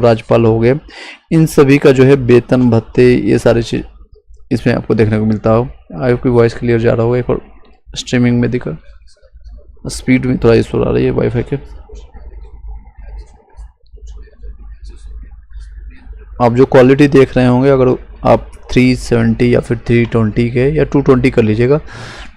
राज्यपाल हो गए, इन सभी का जो है वेतन भत्ते ये सारी चीज़ इसमें आपको देखने को मिलता हो। आपकी वॉइस क्लियर जा रहा होगा। एक और स्ट्रीमिंग में दिखा, स्पीड में थोड़ा इशू आ रही है वाईफाई के। आप जो क्वालिटी देख रहे होंगे, अगर आप 370 या फिर 320 के या 220 कर लीजिएगा,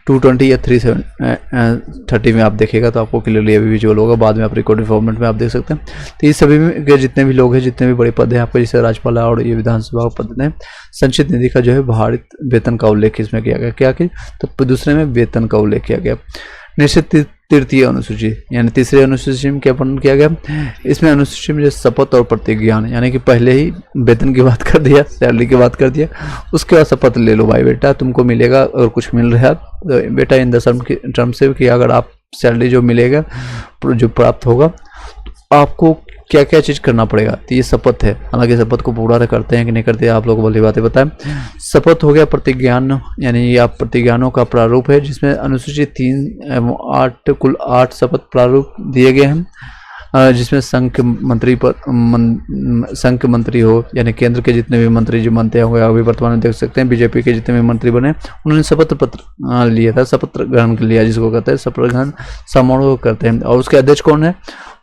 220 या 330 में आप देखिएगा तो आपको क्लियरली अभी विजुअल होगा। बाद में आप रिकॉर्डिंग फॉर्मेट में आप देख सकते हैं। तो ये सभी में के जितने भी लोग हैं, जितने भी बड़े पद हैं आपको, जैसे राज्यपाल और ये विधानसभा पद हैं, संचित निधि का जो है भारित वेतन का उल्लेख इसमें किया गया। क्या कि तो दूसरे में वेतन का उल्लेख किया गया। निश्चित तृतीय अनुसूची यानी तीसरी अनुसूची में क्या वर्णन किया गया, इसमें अनुसूची में जो शपथ और प्रतिज्ञान, यानी कि पहले ही वेतन की बात कर दिया, सैलरी की बात कर दिया, उसके बाद शपथ ले लो भाई बेटा, तुमको मिलेगा अगर कुछ मिल रहा है तो बेटा इन दसम के टर्म से कि अगर आप सैलरी जो मिलेगा जो प्राप्त होगा तो आपको क्या क्या चीज़ करना पड़ेगा। तो ये शपथ है। हालांकि शपथ को पूरा करते हैं कि नहीं करते आप लोग भली बातें बताएं। शपथ हो गया प्रतिज्ञान, यानी ये आप प्रतिज्ञानों का प्रारूप है, जिसमें अनुसूची 3 एवं 8 कुल 8 शपथ प्रारूप दिए गए हैं, जिसमें संघ के मंत्री हो, यानी केंद्र के जितने भी मंत्री जो बनते होंगे, अभी वर्तमान में देख सकते हैं बीजेपी के जितने भी मंत्री बने उन्होंने शपथ पत्र लिया था, शपथ ग्रहण कर लिया, जिसको कहते हैं शपथ ग्रहण समारोह करते हैं। और उसके अध्यक्ष कौन है,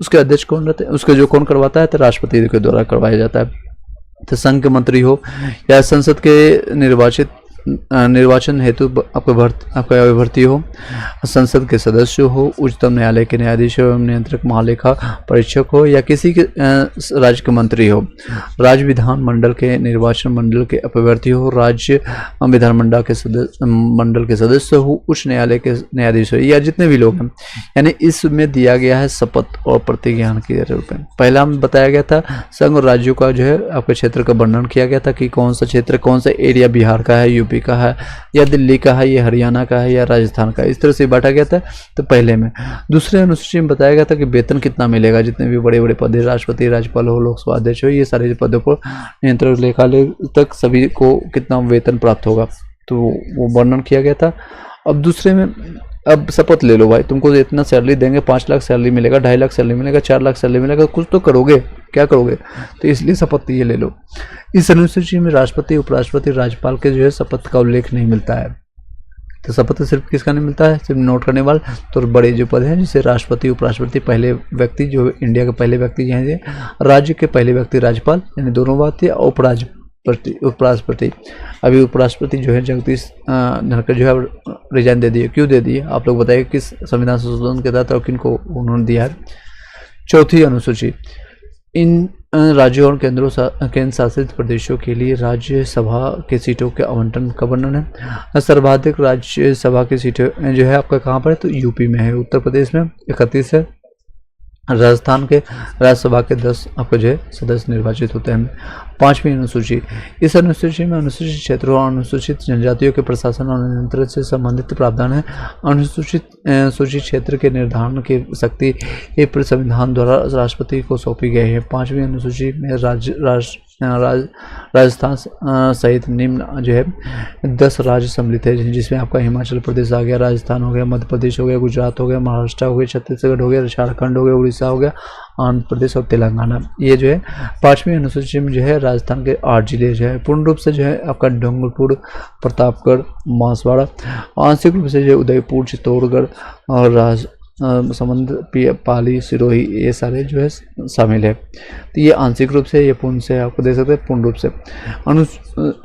उसके अध्यक्ष कौन रहते हैं, उसके जो कौन करवाता है तो राष्ट्रपति के द्वारा करवाया जाता है। तो संघ के मंत्री हो या संसद के निर्वाचन हेतु आपका भर्ती हो, संसद के सदस्य हो, उच्चतम न्यायालय के न्यायाधीश हो, नियंत्रक महालेखा परीक्षक हो, या किसी के राज्य के मंत्री हो, राज्य विधान मंडल के निर्वाचन मंडल के अभ्यर्थी हो, राज्य विधान मंडल के सदस्य हो, उच्च न्यायालय के न्यायाधीश हो, या जितने भी लोग हैं, यानी इसमें दिया गया है शपथ और प्रतिज्ञान के रूप में। पहला में बताया गया था संघ और राज्यों का जो है आपके क्षेत्र का वर्णन किया गया था कि कौन सा क्षेत्र, कौन सा एरिया बिहार का है, यूपी का है या दिल्ली का है, या हरियाणा का है या राजस्थान का है, इस तरह से बांटा गया था। तो पहले में। दूसरे अनुसूची में बताया गया था कि वेतन कितना मिलेगा, जितने भी बड़े बड़े पद, राष्ट्रपति, राज्यपाल हो, लोकसभा अध्यक्ष हो, ये सारे पदों पर नियंत्रक लेखालय तक सभी को कितना वेतन प्राप्त होगा, तो वो वर्णन किया गया था। अब दूसरे में अब शपथ ले लो भाई, तुमको इतना सैलरी देंगे, 5 लाख सैलरी मिलेगा, 2.5 लाख सैलरी मिलेगा, 4 लाख सैलरी मिलेगा, कुछ तो करोगे, क्या करोगे, तो इसलिए शपथ ये ले लो। इस अनुसूची में राष्ट्रपति, उपराष्ट्रपति, राज्यपाल के जो है शपथ का उल्लेख नहीं मिलता है। तो शपथ सिर्फ किसका नहीं मिलता है, सिर्फ नोट करने वाले तो बड़े जो पद हैं, जैसे राष्ट्रपति, उपराष्ट्रपति, पहले व्यक्ति जो इंडिया के पहले व्यक्ति हैं, राज्य के पहले व्यक्ति राज्यपाल, यानी दोनों बात है, उपराष्ट्रपति। अभी उपराष्ट्रपति जो है जगदीश धनखड़ जो है रिजाइन दे दिए, क्यों दे दिए आप लोग बताइए, किस संविधान संशोधन के तहत और किन को उन्होंने दिया है। चौथी अनुसूची, इन राज्यों और केंद्र शासित प्रदेशों के लिए राज्यसभा के सीटों के आवंटन का वर्णन है। सर्वाधिक राज्यसभा की सीटें जो है आपका कहाँ पर है, तो यूपी में है, उत्तर प्रदेश में 31 है, राजस्थान के राज्यसभा के 10 आपको जो है सदस्य निर्वाचित होते हैं। 5वीं अनुसूची, इस अनुसूची में अनुसूचित क्षेत्रों और अनुसूचित जनजातियों के प्रशासन और नियंत्रण से संबंधित प्रावधान है। अनुसूचित सूचित क्षेत्र के निर्धारण की शक्ति संविधान द्वारा राष्ट्रपति को सौंपी गई है। 5वीं अनुसूची में राजस्थान सहित निम्न जो है 10 राज्य सम्मिलित है, जिसमें आपका हिमाचल प्रदेश आ गया, राजस्थान हो गया, मध्य प्रदेश हो गया, गुजरात हो गया, महाराष्ट्र हो गया, छत्तीसगढ़ हो गया, झारखंड हो गया, उड़ीसा हो गया, आंध्र प्रदेश और तेलंगाना। ये जो है 5वीं अनुसूची में जो है राजस्थान के 8 जिले जो है पूर्ण रूप से जो है आपका डूंगरपुर, प्रतापगढ़, बांसवाड़ा, आंशिक रूप से जो उदयपुर, चित्तौड़गढ़ और समंद, पाली, सिरोही, ये सारे जो है शामिल है। तो ये आंशिक रूप से, ये पूर्ण से आपको दे सकते हैं पूर्ण रूप से।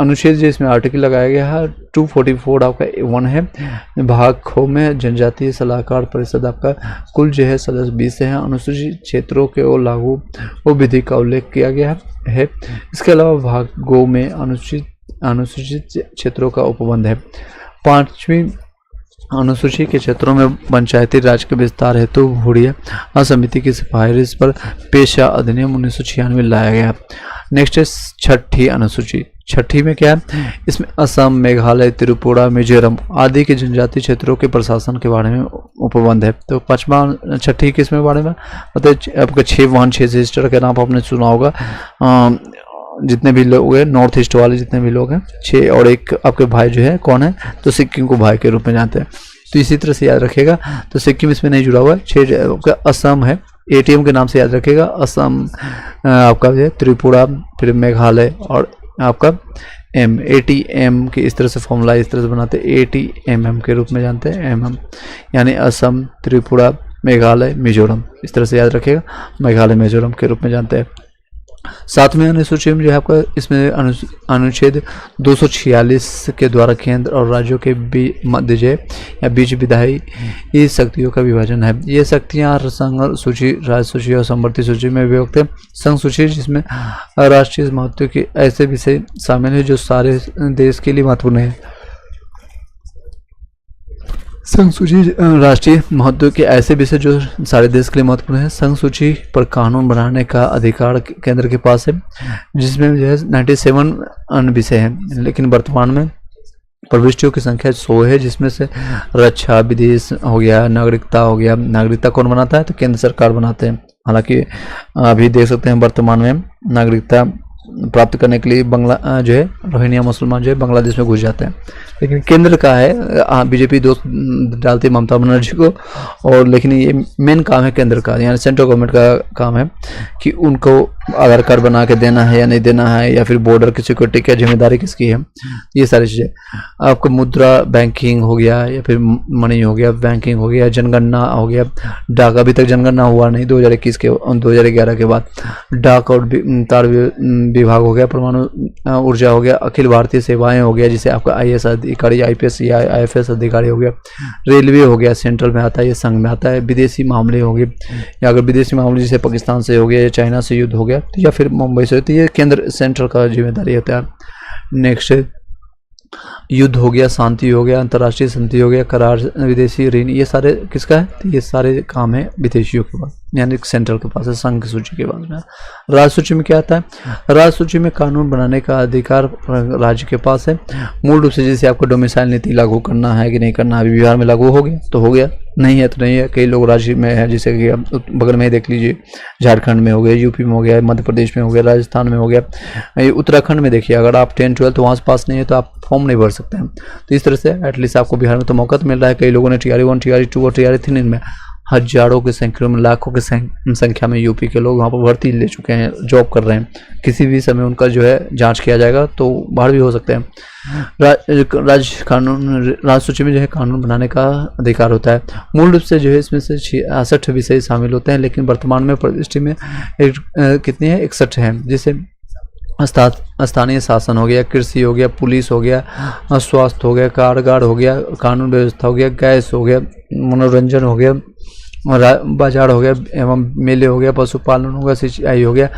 अनुच्छेद जो इसमें आर्टिकल लगाया गया है 244 आपका 1 है। भाग खो में जनजातीय सलाहकार परिषद आपका कुल जो है सदस्य 20 है। अनुसूचित क्षेत्रों के और लागू वो विधि का उल्लेख किया गया है। इसके अलावा भाग गो में अनुसूचित क्षेत्रों का उपबंध है। 5वीं अनुसूची के क्षेत्रों में पंचायती राज के विस्तार हेतु हुरिया समिति की सिफारिश पर पेशा अधिनियम 1996 लाया गया। नेक्स्ट है 6ठी अनुसूची। 6ठी में क्या है, इसमें असम, मेघालय, त्रिपुरा, मिजोरम आदि के जनजातीय क्षेत्रों के प्रशासन के बारे में उपबंध है। तो 6ठी किसमें बारे में मतलब आपका 6 रजिस्टर का नाम आपने सुना होगा। जितने भी लोग हैं नॉर्थ ईस्ट वाले जितने भी लोग हैं 6, और एक आपके भाई जो है कौन है, तो सिक्किम को भाई के रूप में जानते हैं। तो इसी तरह से याद रखिएगा। तो सिक्किम इसमें नहीं जुड़ा हुआ है। 6 आपका असम है, एटीएम के नाम से याद रखिएगा। असम आपका जो है त्रिपुरा, फिर मेघालय और आपका एटीएम के इस तरह से फॉर्मूला इस तरह से बनाते हैं, एटीएमएम के रूप में जानते हैं, एमएम यानी असम, त्रिपुरा, मेघालय, मिजोरम, इस तरह से याद रखिएगा, मेघालय मिजोरम के रूप में जानते हैं। सातवें अनुसूची में जो है आपका इसमें अनुच्छेद 246 के द्वारा केंद्र और राज्यों के मध्य जो या बीच विधायी शक्तियों का विभाजन है। ये शक्तियां संघ सूची, राज्य सूची और समवर्ती सूची में विभक्त है। संघ सूची जिसमें राष्ट्रीय महत्व के ऐसे विषय शामिल है जो सारे देश के लिए महत्वपूर्ण है। संघ सूची राष्ट्रीय महत्व के ऐसे विषय जो सारे देश के लिए महत्वपूर्ण है। संघ सूची पर कानून बनाने का अधिकार केंद्र के पास है, जिसमें जो है 97 अन्य विषय हैं, लेकिन वर्तमान में प्रविष्टियों की संख्या 100 है, जिसमें से रक्षा, विदेश हो गया, नागरिकता हो गया। नागरिकता कौन बनाता है? तो केंद्र सरकार बनाते हैं। हालांकि अभी देख सकते हैं वर्तमान में नागरिकता प्राप्त करने के लिए जो है रोहिंग्या मुसलमान जो है बांग्लादेश में घुस जाते हैं, लेकिन केंद्र का है। बीजेपी दोस्त डालती है ममता बनर्जी को, और लेकिन ये मेन काम है केंद्र का, यानी सेंट्रल गवर्नमेंट का काम है कि उनको आधार कार्ड बना के देना है या नहीं देना है, या फिर बॉर्डर की सिक्योरिटी क्या जिम्मेदारी किसकी है, ये सारी चीज़ें। आपको मुद्रा बैंकिंग हो गया, या फिर मनी हो गया, बैंकिंग हो गया, जनगणना हो गया, डाक अभी तक जनगणना हुआ नहीं 2021 के 2011 के बाद। डाक और तार विभाग हो गया, परमाणु ऊर्जा हो गया, अखिल भारतीय सेवाएं हो गया, जिसे आपका आईएएस अधिकारी, आईपीएस या आईएफएस अधिकारी हो गया, रेलवे हो गया, सेंट्रल में आता है, ये संघ में आता है। विदेशी मामले हो गए, या अगर विदेशी मामले जैसे पाकिस्तान से हो गया या चाइना से युद्ध हो गया, या फिर मुंबई से, तो ये केंद्र सेंट्रल का जिम्मेदारी होता है। नेक्स्ट युद्ध हो गया, शांति हो गया, अंतर्राष्ट्रीय शांति हो गया, करार, विदेशी ऋण, ये सारे किसका है? तो ये सारे काम है विदेशियों के पास, यानी सेंट्रल के पास है, संघ की सूची के पास में। राज्य सूची में क्या आता है? राज्य सूची में कानून बनाने का अधिकार राज्य के पास है। मूल रूप से जैसे आपको डोमिसाइल नीति लागू करना है कि नहीं करना है, बिहार में लागू हो गया तो हो गया, नहीं है तो नहीं है। कई लोग राज्य में है, जैसे कि बगल में ही देख लीजिए, झारखंड में हो गया, यूपी में हो गया, मध्य प्रदेश में हो गया, राजस्थान में हो गया, उत्तराखंड में देखिए, अगर आप 10-12 वहाँ से पास नहीं है तो आप फॉर्म नहीं भर सकते हैं। तो इस तरह से एटलीस्ट आपको बिहार में तो मौका तो मिल रहा है। कई लोगों ने TRE 1, TRE 2 और TRE 3 में हजारों की संख्या में, लाखों की संख्या में यूपी के लोग वहाँ पर भर्ती ले चुके हैं, जॉब कर रहे हैं। किसी भी समय उनका जो है जांच किया जाएगा तो बाहर भी हो सकते हैं। राज्य सूची में जो है कानून बनाने का अधिकार होता है। मूल रूप से जो है इसमें से 66 विषय शामिल होते हैं, लेकिन वर्तमान में प्रविष्टि में कितनी है? 61 है, जिसे स्थानीय शासन हो गया, कृषि हो गया, पुलिस हो गया, स्वास्थ्य हो गया, कारागार हो गया, कानून व्यवस्था हो गया, गैस हो गया, मनोरंजन हो गया, बाजार हो गया, एवं मेले हो गया, पशुपालन हो गया, सिंचाई हो गया,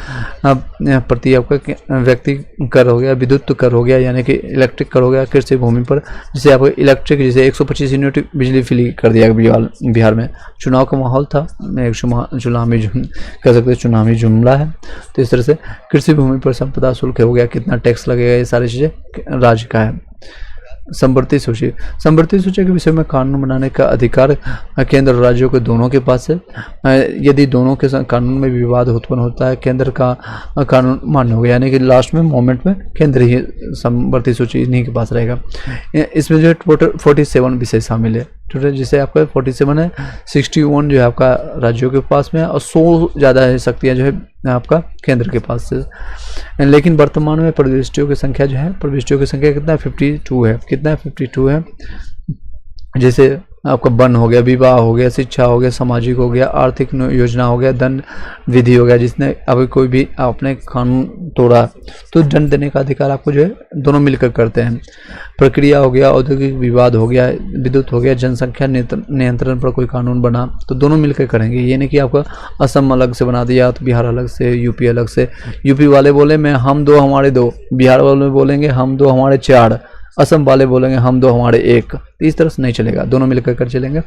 प्रति आपका व्यक्ति कर हो गया, विद्युत कर हो गया, यानी कि इलेक्ट्रिक कर हो गया, कृषि भूमि पर जैसे आपको इलेक्ट्रिक जैसे 125 यूनिट बिजली फ्री कर दिया बिहार में। चुनाव का माहौल था, एक चुनावी कह सकते चुनावी जुमला है। तो इस तरह से कृषि भूमि पर संपदा शुल्क हो गया, कितना टैक्स लगेगा, ये सारी चीज़ें राज्य का है। समवर्ती सूची के विषय में कानून बनाने का अधिकार केंद्र और राज्यों के दोनों के पास है। यदि दोनों के कानून में विवाद उत्पन्न होता है, केंद्र का कानून मान्य होगा, यानी कि लास्ट में मोमेंट में केंद्र ही समवर्ती सूची इन्हीं के पास रहेगा। इसमें जो है टोटल 47 विषय शामिल है। टोटल जिसे आपका 47 है, 61 जो है आपका राज्यों के पास में है, और 100 ज़्यादा है शक्तियाँ जो है आपका केंद्र के पास है। लेकिन वर्तमान में प्रविष्टियों की संख्या जो है, प्रविष्टियों की संख्या कितना है? 52 है। कितना है? 52 है। जैसे आपका वन हो गया, विवाह हो गया, शिक्षा हो गया, सामाजिक हो गया, आर्थिक योजना हो गया, दंड विधि हो गया। जिसने अभी कोई भी आपने कानून तोड़ा तो दंड देने का अधिकार आपको जो है दोनों मिलकर करते हैं। प्रक्रिया हो गया, औद्योगिक विवाद हो गया, विद्युत हो गया, जनसंख्या नियंत्रण पर कोई कानून बना तो दोनों मिलकर करेंगे। ये नहीं कि आपका असम अलग से बना दिया तो बिहार अलग से, यूपी अलग से। यूपी वाले बोले मैं हम 2 हमारे 2, बिहार वाले बोलेंगे हम 2 हमारे 4, असम वाले बोलेंगे हम 2 हमारे 1। तो इस तरह से नहीं चलेगा, दोनों मिलकर कर चलेंगे।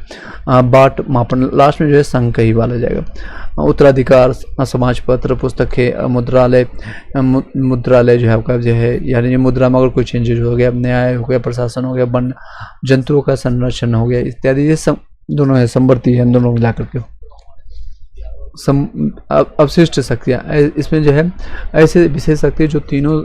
बाट मापन लास्ट में जो है संघ का ही वाला जाएगा। उत्तराधिकार, समाज पत्र, पुस्तकें, मुद्रालय जो है आपका जो है, यानी मुद्रा में अगर कोई चेंजेज हो गया, न्याय हो गया, प्रशासन हो गया, वन जंतुओं का संरक्षण हो गया इत्यादि, ये सब दोनों है, समवर्ती है, दोनों मिला करके। अवशिष्ट शक्तियाँ, इसमें जो है ऐसे विशेष शक्ति जो तीनों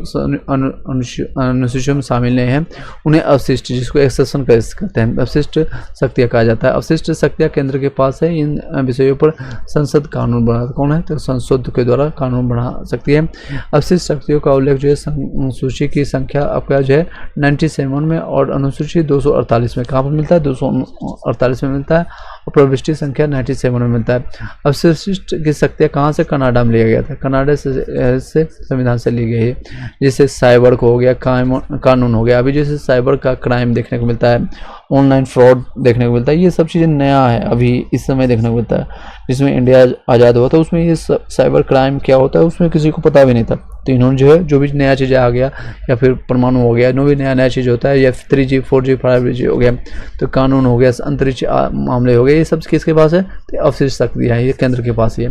अनुसूचियों में शामिल नहीं हैं उन्हें अवशिष्ट, जिसको एक्सेप्शन कहते हैं, अवशिष्ट शक्तियाँ कहा जाता है। अवशिष्ट शक्तियाँ केंद्र के पास है। इन विषयों पर संसद कानून बना, कौन है तो संसद के द्वारा कानून बना सकती है। अवशिष्ट शक्तियों का उल्लेख जो है अनुसूची की संख्या आपका जो है 97 में और अनुसूची 248 में कहाँ पर मिलता है, 248 में मिलता है और प्रविष्टि संख्या 97 में मिलता है। अवशिष्ट की शक्तियाँ कहाँ से, कनाडा में लिया गया था, कनाडा से संविधान से ली गई है। जैसे साइबर को हो गया, कानून हो गया, अभी जैसे साइबर का क्राइम देखने को मिलता है, ऑनलाइन फ्रॉड देखने को मिलता है, ये सब चीज़ें नया है अभी इस समय देखने को मिलता है। जिसमें इंडिया आज़ाद हुआ था उसमें ये साइबर क्राइम क्या होता है उसमें किसी को पता भी नहीं था, तो इन्होंने जो है जो भी नया चीज़ आ गया या फिर परमाणु हो गया, जो भी नया चीज़ होता है, या 3G 4G 5G हो गया, तो कानून हो गया, अंतरिक्ष मामले हो गए, ये सब किसके पास है, तो अवशिष्ट शक्तियाँ ये केंद्र के पास ही है।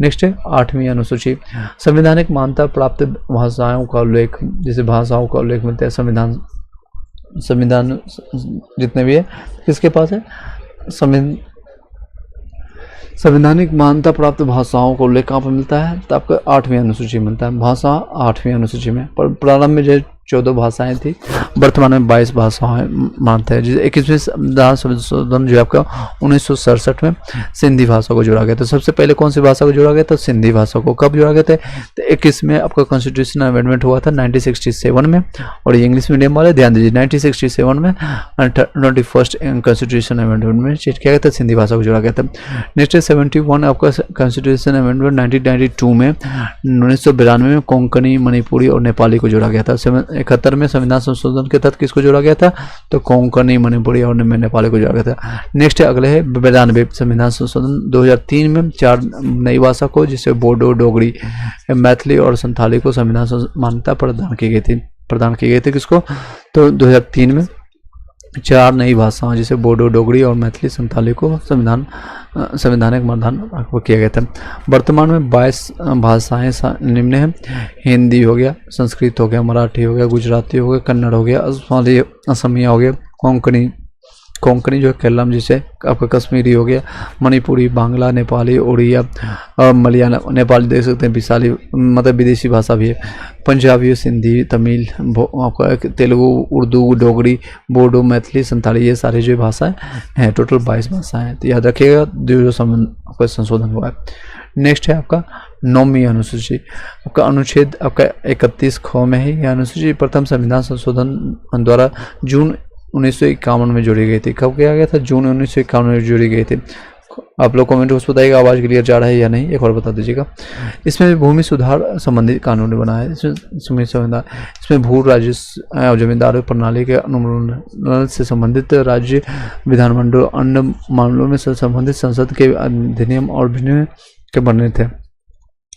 नेक्स्ट है 8वीं अनुसूची, संवैधानिक मान्यता प्राप्त भाषाओं का उल्लेख, जैसे भाषाओं का उल्लेख मिलता है संविधान जितने भी है किसके पास है, संवैधानिक मान्यता प्राप्त भाषाओं का उल्लेख कहाँ पर मिलता है, तो आपको 8वीं अनुसूची मिलता है। भाषा 8वीं अनुसूची में, पर प्रारंभ में जो 14 भाषाएं थी, वर्तमान में 22 भाषाएं मानते हैं। जिसे 21वें संविधान संशोधन जो आपका 1967 में सिंधी भाषा को जोड़ा गया। तो सबसे पहले कौन सी भाषा को जोड़ा गया था, सिंधी भाषा को। कब जोड़ा गया था, तो 21 में आपका कॉन्स्टिट्यूशन अमेंडमेंट हुआ था 1967 में, और ये इंग्लिश मीडियम वाले ध्यान दीजिए 1967 में 21st कॉन्स्टिट्यूशन अमेंडमेंट में चेंज किया गया था, सिंधी भाषा को जोड़ा गया था। नेक्स्ट 71 आपका कॉन्स्टिट्यूशन अमेंडमेंट 1992 में 1992 में कोंकणी, मणिपुरी और नेपाली को जोड़ा गया था। 71 में संविधान संशोधन के तहत किसको जोड़ा गया था, तो कोंकणी, मणिपुरी और नेपाली को जोड़ा गया था। नेक्स्ट अगले है 92 संविधान संशोधन 2003 में 4 नई भाषा को, जिसे बोडो, डोगरी, मैथिली और संथाली को संविधान मान्यता प्रदान की गई थी किसको, तो 2003 में 4 नई भाषाओं जिसे बोडो, डोगरी और मैथिली, संथाली को संवैधानिक मतदान किया गया था। वर्तमान में 22 भाषाएं निम्न हैं, हिंदी हो गया, संस्कृत हो गया, मराठी हो गया, गुजराती हो गया, कन्नड़ हो गया, असमिया हो गया, कोंकणी जो है केरलम, जिसे आपका कश्मीरी हो गया, मणिपुरी, बांग्ला, नेपाली, उड़िया और मलयालम, नेपाली देख सकते हैं, विशाली मतलब विदेशी भाषा भी है, पंजाबी, सिंधी, तमिल, आपका तेलुगु, उर्दू, डोगरी, बोडो, मैथिली, संथाली, ये सारी जो भाषाएं हैं, टोटल 22 भाषाएं हैं। तो याद रखिएगा जो संशोधन हुआ है। नेक्स्ट है आपका 9वीं अनुसूची, आपका अनुच्छेद आपका 31 ख में है। यह अनुसूची प्रथम संविधान संशोधन द्वारा जून 1951 में जोड़ी गई थी। कब किया गया था, जून 1951 में जोड़ी गई थी। आप लोग कमेंट बॉक्स बताइएगा आवाज़ क्लियर जा रहा है या नहीं, एक और बता दीजिएगा। इसमें भूमि सुधार संबंधित कानून बना है, इसमें भू राजस्व और जमींदारी प्रणाली के अनुमोदन से संबंधित राज्य विधानमंडल अन्य मामलों में संबंधित संसद के अधिनियम और विनियम के बनने थे।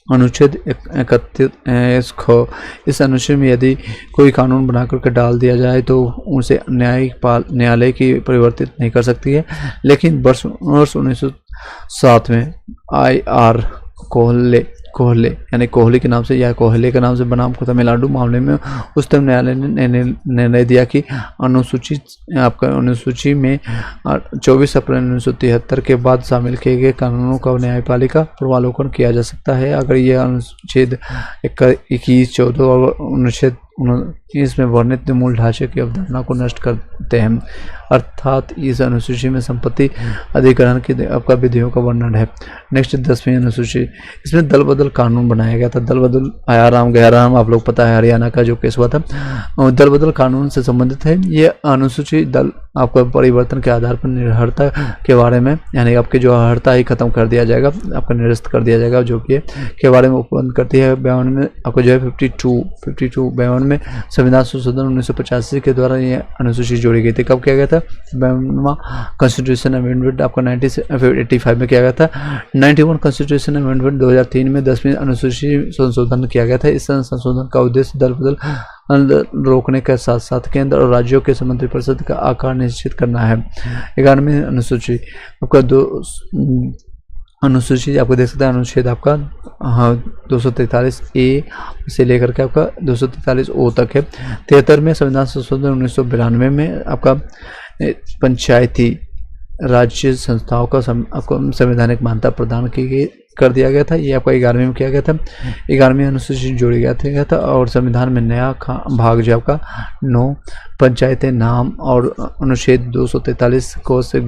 अनुच्छेद 31 ख, इस अनुच्छेद में यदि कोई कानून बना करके डाल दिया जाए तो उनसे न्यायालय की परिवर्तित नहीं कर सकती है, लेकिन वर्ष 1907 में IR कोहले यानी कोहली के नाम से या कोहले के नाम से बनाम को तमिलनाडु मामले में उच्चतम न्यायालय ने निर्णय दिया कि अनुसूची में 24 अप्रैल 1973 के बाद शामिल किए गए कानूनों का न्यायपालिका पूर्वावलोकन किया जा सकता है अगर यह अनुच्छेद 21, 14 और अनुच्छेद 29 में वर्णित मूल ढांचे की अवधारणा को नष्ट करते हैं। अर्थात इस अनुसूची में संपत्ति अधिग्रहण की आपका विधियों का वर्णन है। नेक्स्ट 10वीं अनुसूची, इसमें दल बदल कानून बनाया गया था। दल बदल आया राम गया राम, आप लोग पता है हरियाणा का जो केस हुआ था, दल बदल कानून से संबंधित है। ये अनुसूची दल आपका परिवर्तन के आधार पर निर्भरता के बारे में, यानी आपके जो अर्हता ही खत्म कर दिया जाएगा, आपका निरस्त कर दिया जाएगा, जो कि के बारे में उपबंध करती है। 52 में आपको जो है 52 में संविधान संशोधन 1985 के द्वारा ये अनुसूची जोड़ी गई थी। कब किया गया था, 52वां कॉन्स्टिट्यूशन अमेंडमेंट आपका 1985 में किया गया था। 91 कॉन्स्टिट्यूशन अमेंडमेंट 2003 में 10वीं अनुसूची संशोधन किया गया था। इस संशोधन का उद्देश्य दल बदल रोकने के साथ साथ केंद्र और राज्यों के मंत्रिपरिषद का आकार निश्चित करना है। 11वीं अनुसूची आपका अनुसूची आपको देख सकते हैं, अनुच्छेद आपका 243A से लेकर के आपका 243O तक है। 73 में संविधान संशोधन 1992 में आपका पंचायती राज्य संस्थाओं का आपको संवैधानिक मान्यता प्रदान की गई कर दिया गया था। ये आपका 11वीं में किया गया था, 11वीं अनुसूची जोड़ी गया था। और संविधान में नया भाग जो आपका 9 पंचायतें नाम और अनुच्छेद 243 को से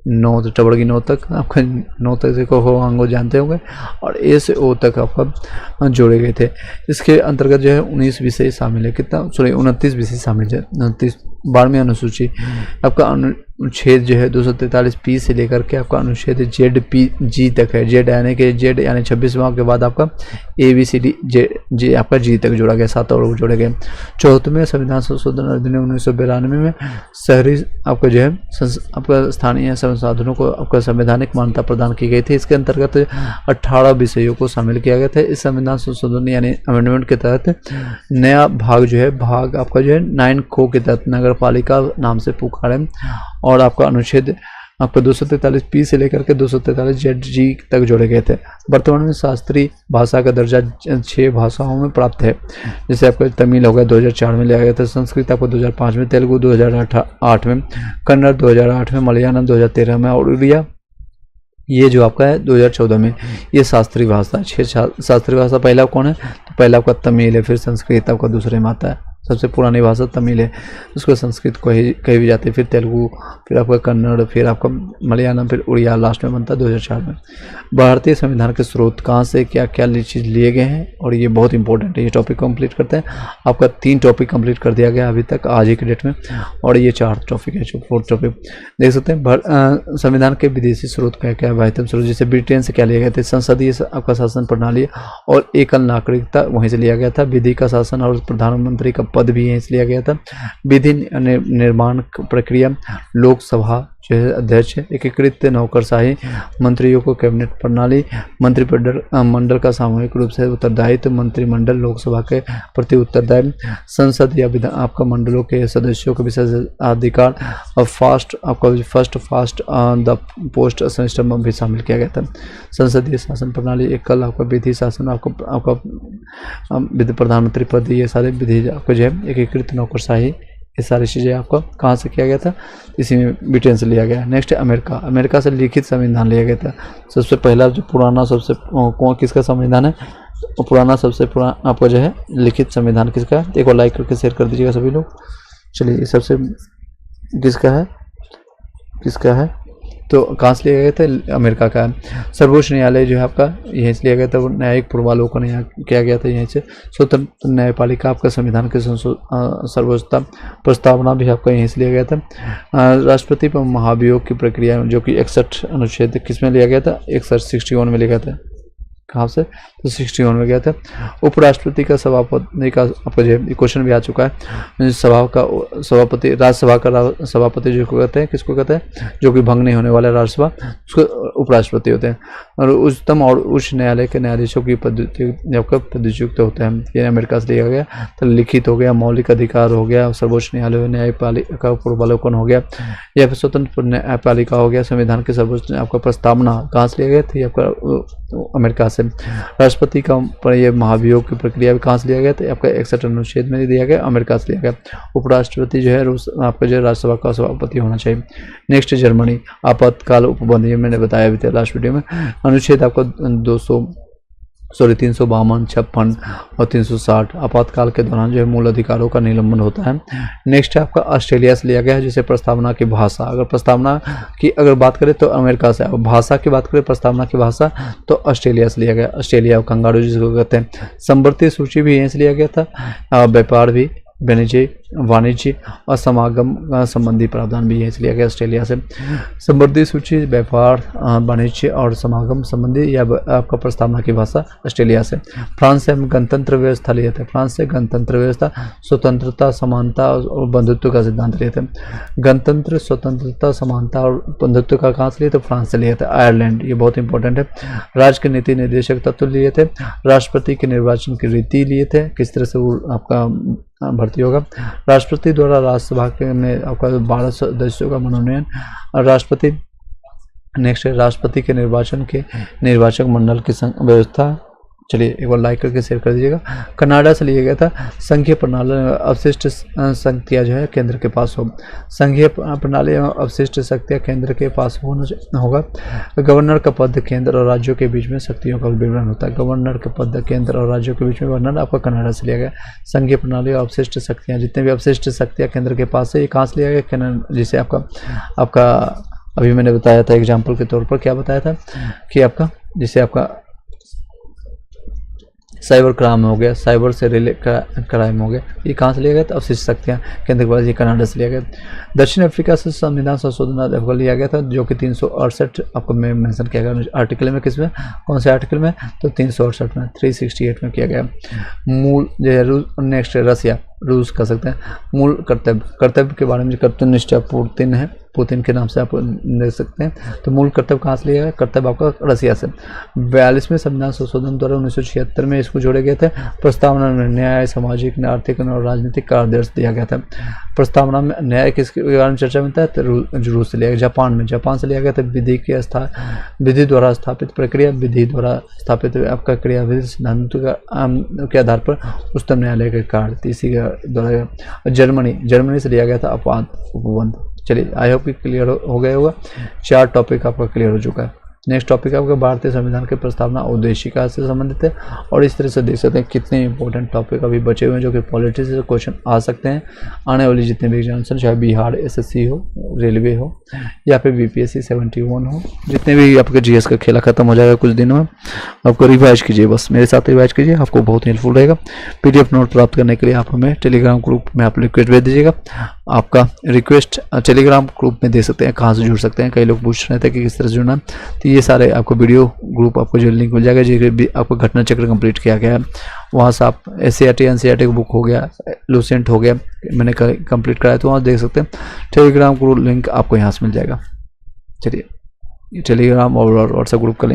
9 टबड़गी 9 तक आपका 9 तक से को अंगो जानते होंगे, और ए से ओ तक आपका जोड़े गए थे। इसके अंतर्गत जो है 19 विषय शामिल है, कितना 29 विषय शामिल है। 12वीं अनुसूची आपका अनुच्छेद जो है 243 पी से लेकर के आपका अनुच्छेद जेड पी जी तक है। जेड यानी कि जेड यानी 26वां के बाद आपका A B C D J आपका जी तक जोड़ा गया, 7 और जोड़े गए। 74वें संविधान संशोधन अधिनियम 1992 में शहरी आपका जो है आपका स्थानीय संसाधनों को आपका संवैधानिक मान्यता प्रदान की गई थी। इसके अंतर्गत 18 विषयों को शामिल किया गया था। इस संविधान संशोधन यानी अमेंडमेंट के तहत नया भाग जो है भाग आपका जो है 9 को के तहत नगर पालिका नाम से पुकारे, और आपका अनुच्छेद आपका 243 पी से लेकर के 243 जेड जी तक जोड़े गए थे। वर्तमान में शास्त्रीय भाषा का दर्जा 6 भाषाओं में प्राप्त है, जैसे आपका तमिल हो गया 2004 में लिया गया था, संस्कृत आपको 2005 में, तेलुगु 2008 में, कन्नड़ 2008 में, मलयालम 2013 में, और उड़िया ये जो आपका है 2014 में। ये शास्त्रीय भाषा 6 शास्त्रीय भाषा। पहला कौन है? तो पहला आपका तमिल है, फिर संस्कृत आपका दूसरे में आता है। सबसे पुरानी भाषा तमिल है, उसको संस्कृत को कही भी जाती है, फिर तेलुगु, फिर आपका कन्नड़, फिर आपका मलयालम, फिर उड़िया लास्ट में बनता है 2004 में। भारतीय संविधान के स्रोत कहाँ से क्या क्या चीज़ लिए गए हैं, और ये बहुत इंपॉर्टेंट है। ये टॉपिक कंप्लीट करते हैं। आपका 3 टॉपिक कंप्लीट कर दिया गया अभी तक आज ही के डेट में, और ये 4 टॉपिक है। जो 4th टॉपिक देख सकते हैं। संविधान के विदेशी स्रोत क्या क्या है? बाह्यतम स्रोत जैसे ब्रिटेन से क्या लिया गया था? संसदीय आपका शासन प्रणाली और एकल नागरिकता वहीं से लिया गया था। विधि का शासन और प्रधानमंत्री का पद भी यहीं से लिया गया था। विधि निर्माण प्रक्रिया, लोकसभा जो है अध्यक्ष, एकीकृत नौकरशाही, मंत्रियों को कैबिनेट प्रणाली, मंत्रिमंडल का सामूहिक रूप से उत्तरदायित्व, मंत्रिमंडल लोकसभा के प्रति उत्तरदायी, संसद या विधान आपका मंडलों के सदस्यों का विशेषाधिकार, और फर्स्ट द पोस्ट सिस्टम भी शामिल किया गया था। संसदीय शासन प्रणाली, एकल आपका विधि शासन, आपका प्रधानमंत्री पद, ये सारे विधि आपको जो है एकीकृत नौकरशाही, ये सारी चीज़ें आपको कहाँ से किया गया था? इसी में ब्रिटेन से लिया गया। नेक्स्ट अमेरिका से लिखित संविधान लिया गया था। सबसे पहला जो पुराना सबसे कौन किसका संविधान है? पुराना सबसे पुराना आपका जो है लिखित संविधान किसका है? एक और लाइक करके शेयर कर दीजिएगा सभी लोग। चलिए, सबसे किसका है? तो कहाँ से लिया गया था? अमेरिका का है। सर्वोच्च न्यायालय जो है आपका यहीं से लिया गया था। वो न्यायिक पूर्वावलोकन यहाँ किया गया था यहीं से। स्वतंत्र न्यायपालिका आपका संविधान के सर्वोच्चता प्रस्तावना भी आपका यहीं से लिया गया था। राष्ट्रपति पर महाभियोग की प्रक्रिया जो कि 61 अनुच्छेद किस में लिया गया था? 61 में लिया गया था। कहाँ से? तो 61 में गया था। उपराष्ट्रपति का सभापति का आपका जो क्वेश्चन भी आ चुका है। सभापति राज्यसभा का सभापति जो कहते हैं, किसको कहते हैं? जो कि भंग नहीं होने वाला राज्यसभा, उसको उपराष्ट्रपति होते हैं। और उच्चतम और उच्च न्यायालय के न्यायाधीशों की पदच्युत होते हैं। ये अमेरिका से लिया गया। तो लिखित हो गया, मौलिक अधिकार हो गया, सर्वोच्च न्यायालय न्यायपालिका पूर्वावलोकन हो गया, या फिर स्वतंत्र न्यायपालिका हो गया। संविधान के सर्वोच्च आपका प्रस्तावना कहाँ से लिया गया था? आपका अमेरिका से। राष्ट्रपति का पर यह महाभियोग की प्रक्रिया भी कहाँ से लिया गया था? आपका 61 अनुच्छेद में दिया गया, अमेरिका से लिया गया। उपराष्ट्रपति जो है आपका जो राज्यसभा का सभापति होना चाहिए। नेक्स्ट जर्मनी, आपातकाल उपबंध, मैंने बताया भी था लास्ट वीडियो में। अनुच्छेद आपका 352, 56 और 360 आपातकाल के दौरान जो है मूल अधिकारों का निलंबन होता है। नेक्स्ट है आपका ऑस्ट्रेलिया से लिया गया है। जैसे प्रस्तावना की भाषा, अगर प्रस्तावना की बात करें तो अमेरिका से, भाषा की बात करें प्रस्तावना की भाषा तो ऑस्ट्रेलिया से लिया गया। ऑस्ट्रेलिया कंगारू जिसको कहते हैं। संवर्ती सूची भी यहीं से लिया गया था। व्यापार भी, वाणिज्य और समागम संबंधी प्रावधान भी यहीं से लिया गया ऑस्ट्रेलिया से। संवर्ती सूची, व्यापार, वाणिज्य और समागम संबंधी या आपका प्रस्तावना की भाषा ऑस्ट्रेलिया से। फ्रांस से गणतंत्र व्यवस्था लिए थे। फ्रांस से गणतंत्र व्यवस्था, स्वतंत्रता, समानता और बंधुत्व का सिद्धांत लिए थे। गणतंत्र, स्वतंत्रता, समानता और बंधुत्व का कहाँ से लिए थे? फ्रांस से लिए थे। आयरलैंड, ये बहुत इंपॉर्टेंट है। राज्य के नीति निर्देशक तत्व लिए थे। राष्ट्रपति के निर्वाचन की रीति लिए थे, किस तरह से वो आपका भर्ती होगा। राष्ट्रपति द्वारा राज्यसभा के में आपका 12 सदस्यों का मनोनयन। राष्ट्रपति, नेक्स्ट है राष्ट्रपति के निर्वाचन के निर्वाचक मंडल की व्यवस्था। चलिए एक बार लाइक करके शेयर कर दीजिएगा। कनाडा से लिया गया था। संघीय प्रणाली में अवशिष्ट शक्तियाँ जो है केंद्र के पास हो। संघीय प्रणाली में अवशिष्ट शक्तियाँ केंद्र के पास होना होगा। गवर्नर का पद केंद्र और राज्यों के बीच में शक्तियों का विवरण होता है। गवर्नर का पद केंद्र और राज्यों के बीच में वर्णन आपका कनाडा से लिया गया। संघीय प्रणाली और अवशिष्ट शक्तियाँ, जितने भी अवशिष्ट शक्तियाँ केंद्र के पास है, ये कहाँ से लिया गया? जिसे आपका अभी मैंने बताया था एग्जाम्पल के तौर पर, क्या बताया था कि आपका जिसे आपका साइबर क्राइम हो गया, साइबर से रिलेट क्राइम हो गया, ये कहाँ से लिया गया? तो अवशिष्ट शक्तियाँ केंद्र के पास, ये कनाडा से लिया गया। दक्षिण अफ्रीका से संविधान संशोधन आपको लिया गया था, जो कि 368 आपको में मेंशन किया गया आर्टिकल में। किसमें? कौन से आर्टिकल में? तो 368 में, 368 में किया गया। मूल जो है नेक्स्ट रसिया, रूस कर सकते हैं। मूल कर्तव्य के बारे में कर्तव्यनिष्ठा पुतिन के नाम से आप देख सकते हैं। तो मूल कर्तव्य कहाँ से लिया गया? कर्तव्य आपका रसिया से। 42वें संविधान संशोधन द्वारा 1976 में इसको जोड़े गए थे। प्रस्तावना में न्याय, सामाजिक, आर्थिक और राजनीतिक कार्यादेश दिया गया था। प्रस्तावना में न्याय किसके बारे में चर्चा में था? तो रूस से लिया गया। जापान से लिया गया था। विधि द्वारा स्थापित प्रक्रिया, विधि द्वारा स्थापित आपका क्रियाविधि सिद्धांतों के आधार पर उच्चतम न्यायालय के कार्य, इसी के द्वारा। जर्मनी से लिया गया था अपवाद उपबंध। चलिए आई होप कि क्लियर हो गया होगा। 4 टॉपिक आपका क्लियर हो चुका है। नेक्स्ट टॉपिक आपका भारतीय संविधान की प्रस्तावना उद्देशिका से संबंधित है। और इस तरह से देख सकते हैं कितने इंपॉर्टेंट टॉपिक अभी बचे हुए हैं जो कि पॉलिटिक्स से क्वेश्चन आ सकते हैं आने वाली जितने भी एग्जामिनेशन, चाहे बिहार SSC हो, रेलवे हो या फिर BPSC 71 हो, जितने भी आपके GS का खेला खत्म हो जाएगा कुछ दिनों में। आपको रिवाइज कीजिए, बस मेरे साथ रिवाइज कीजिए, आपको बहुत हेल्पफुल रहेगा। PDF नोट प्राप्त करने के लिए आप हमें टेलीग्राम ग्रुप में आप रिक्वेस्ट भेज दीजिएगा। आपका रिक्वेस्ट टेलीग्राम ग्रुप में दे सकते हैं। कहाँ से जुड़ सकते हैं? कई लोग पूछ रहे थे कि किस तरह से जुड़ना, तो ये सारे आपको वीडियो ग्रुप आपको जो लिंक मिल जाएगा, जो आपको घटना चक्र कंप्लीट किया गया है, वहाँ से आप SCRT NCRT का बुक हो गया, लूसेंट हो गया, मैंने कंप्लीट कराया, तो वहाँ देख सकते हैं। टेलीग्राम ग्रुप लिंक आपको यहाँ से मिल जाएगा। चलिए टेलीग्राम और व्हाट्सएप ग्रुप का लिंक